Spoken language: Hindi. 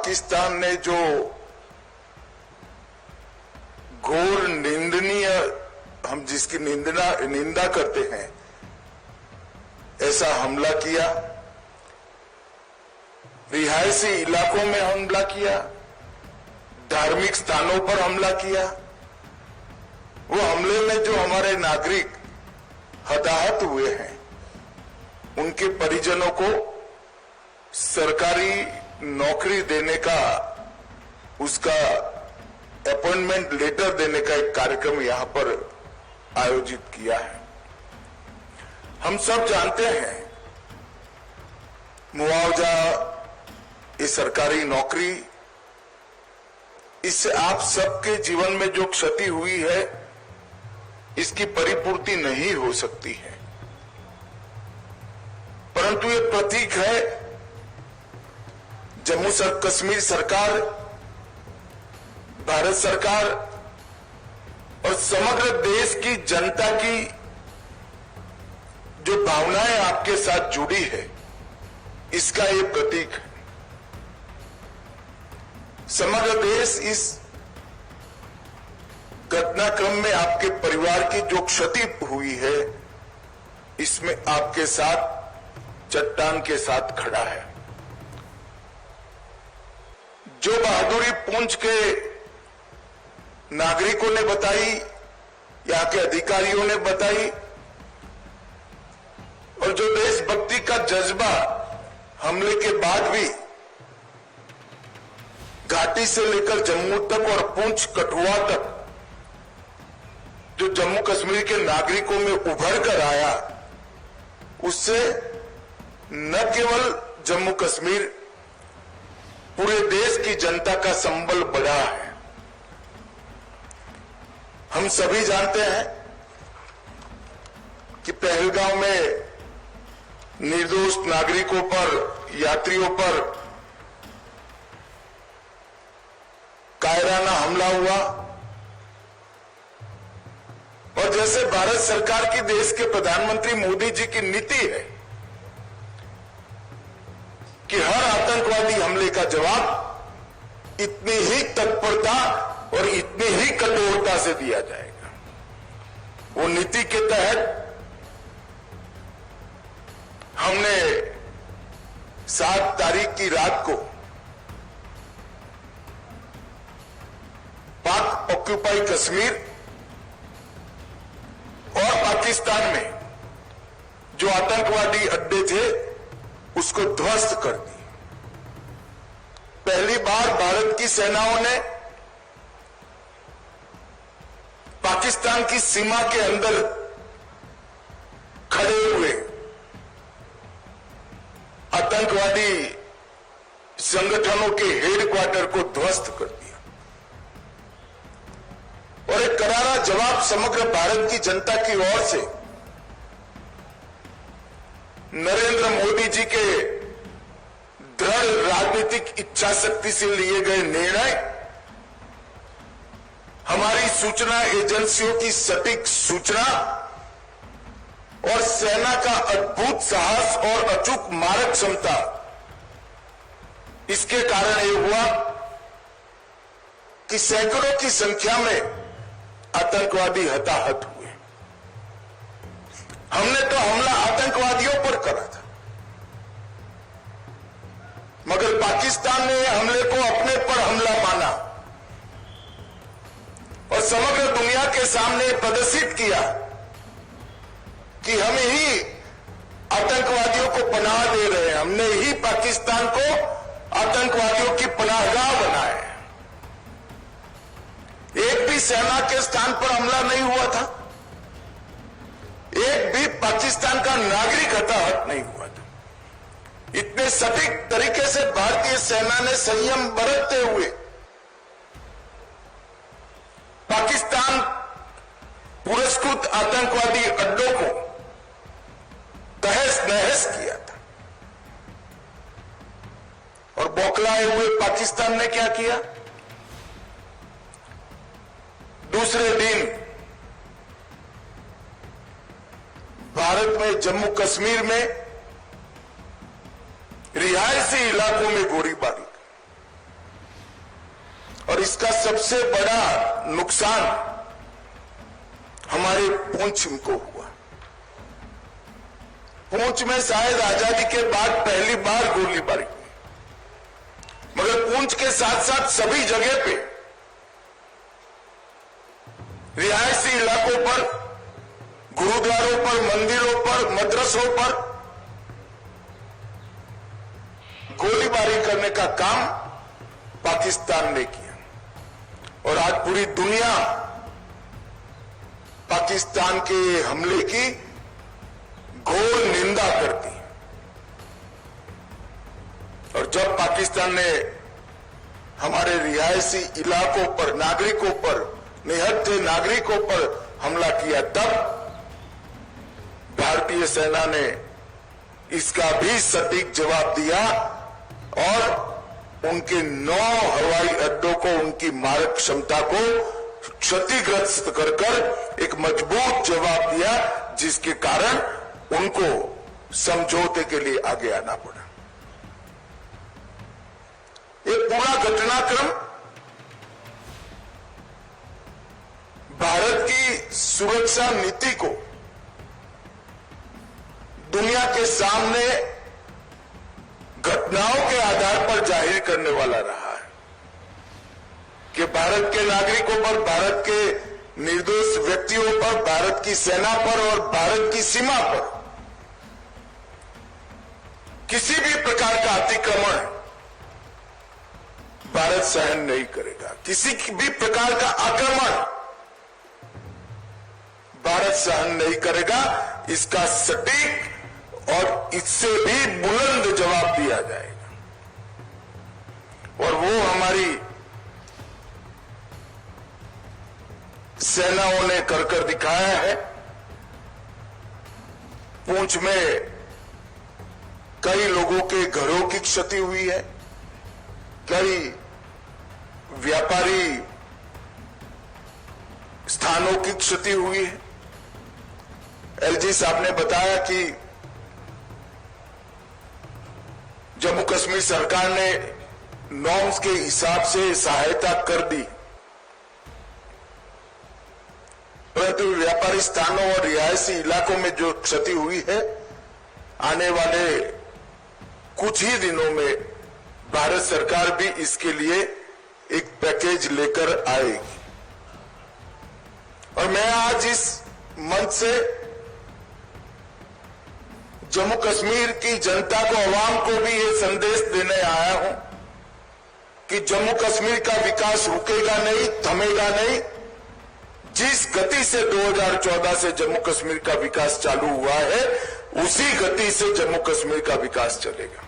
पाकिस्तान ने जो घोर निंदनीय, हम जिसकी निंदा करते हैं, ऐसा हमला किया, रिहायशी इलाकों में हमला किया, धार्मिक स्थानों पर हमला किया, वो हमले में जो हमारे नागरिक हताहत हुए हैं, उनके परिजनों को सरकारी नौकरी देने का, उसका अपॉइंटमेंट लेटर देने का एक कार्यक्रम यहां पर आयोजित किया है। हम सब जानते हैं मुआवजा, ये सरकारी नौकरी, इससे आप सबके जीवन में जो क्षति हुई है, इसकी परिपूर्ति नहीं हो सकती है, परंतु ये प्रतीक है जम्मू कश्मीर सरकार, भारत सरकार और समग्र देश की जनता की जो भावनाएं आपके साथ जुड़ी है, इसका ये प्रतीक है। समग्र देश इस घटनाक्रम में आपके परिवार की जो क्षति हुई है, इसमें आपके साथ चट्टान के साथ खड़ा है। जो बहादुरी पुंछ के नागरिकों ने बताई, यहां के अधिकारियों ने बताई, और जो देशभक्ति का जज्बा हमले के बाद भी घाटी से लेकर जम्मू तक और पुंछ कठुआ तक जो जम्मू कश्मीर के नागरिकों में उभर कर आया, उससे न केवल जम्मू कश्मीर, पूरे देश की जनता का संबल बढ़ा है। हम सभी जानते हैं कि पहलगांव में निर्दोष नागरिकों पर, यात्रियों पर कायराना हमला हुआ, और जैसे भारत सरकार की, देश के प्रधानमंत्री मोदी जी की नीति है कि हर आतंकवादी हमले का जवाब इतनी ही तत्परता और इतनी ही कठोरता से दिया जाएगा। वो नीति के तहत हमने 7 तारीख की रात को पाक ऑक्यूपाई कश्मीर और पाकिस्तान में जो आतंकवादी अड्डे थे, उसको ध्वस्त कर दी। पहली बार भारत की सेनाओं ने पाकिस्तान की सीमा के अंदर खड़े हुए आतंकवादी संगठनों के हेडक्वार्टर को ध्वस्त कर दिया, और एक करारा जवाब समग्र भारत की जनता की ओर से नरेंद्र मोदी जी के दृढ़ राजनीतिक इच्छा शक्ति से लिए गए निर्णय, हमारी सूचना एजेंसियों की सटीक सूचना और सेना का अद्भुत साहस और अचूक मारक क्षमता, इसके कारण ये हुआ कि सैकड़ों की संख्या में आतंकवादी हताहत हुए। हमने तो हमला आतंकवादियों पर करा था, मगर पाकिस्तान ने हमले को अपने पर हमला माना और समग्र दुनिया के सामने प्रदर्शित किया कि हम ही आतंकवादियों को पनाह दे रहे हैं, हमने ही पाकिस्तान को आतंकवादियों की पनाहगाह बनाया है। एक भी सेना के स्थान पर हमला नहीं हुआ था, एक भी पाकिस्तान का नागरिक हताहत नहीं हुआ था। इतने सटीक तरीके से भारतीय सेना ने संयम बरतते हुए पाकिस्तान पुरस्कृत आतंकवादी अड्डों को तहस नहस किया था। और बौखलाए हुए पाकिस्तान ने क्या किया? दूसरे दिन भारत में जम्मू कश्मीर में रिहायशी इलाकों में गोलीबारी, और इसका सबसे बड़ा नुकसान हमारे पुंछ को हुआ। पुंछ में शायद आजादी के बाद पहली बार गोलीबारी हुई, मगर पुंछ के साथ साथ सभी जगह पे रिहायशी इलाकों पर, गुरुद्वारों पर, मंदिरों पर, मदरसों पर गोलीबारी करने का काम पाकिस्तान ने किया और आज पूरी दुनिया पाकिस्तान के हमले की घोर निंदा करती है। और जब पाकिस्तान ने हमारे रिहायशी इलाकों पर, नागरिकों पर, निहत्थे नागरिकों पर हमला किया, तब भारतीय सेना ने इसका भी सटीक जवाब दिया और उनके 9 हवाई अड्डों को, उनकी मारक क्षमता को क्षतिग्रस्त कर कर एक मजबूत जवाब दिया, जिसके कारण उनको समझौते के लिए आगे आना पड़ा। ये पूरा घटनाक्रम भारत की सुरक्षा नीति को दुनिया के सामने घटनाओं के आधार पर जाहिर करने वाला रहा है कि भारत के नागरिकों पर, भारत के निर्दोष व्यक्तियों पर, भारत की सेना पर और भारत की सीमा पर किसी भी प्रकार का अतिक्रमण भारत सहन नहीं करेगा। किसी भी प्रकार का आक्रमण भारत सहन नहीं करेगा। इसका सटीक और इससे भी बुलंद जवाब दिया जाएगा और वो हमारी सेनाओं ने कर दिखाया है। पुंछ में कई लोगों के घरों की क्षति हुई है, कई व्यापारी स्थानों की क्षति हुई है। एलजी साहब ने बताया कि जम्मू कश्मीर सरकार ने नॉर्म्स के हिसाब से सहायता कर दी, परंतु व्यापारी स्थानों और रिहायशी इलाकों में जो क्षति हुई है, आने वाले कुछ ही दिनों में भारत सरकार भी इसके लिए एक पैकेज लेकर आएगी। और मैं आज इस मंच से जम्मू कश्मीर की जनता को, आवाम को भी ये संदेश देने आया हूं कि जम्मू कश्मीर का विकास रुकेगा नहीं, थमेगा नहीं। जिस गति से 2014 से जम्मू कश्मीर का विकास चालू हुआ है, उसी गति से जम्मू कश्मीर का विकास चलेगा।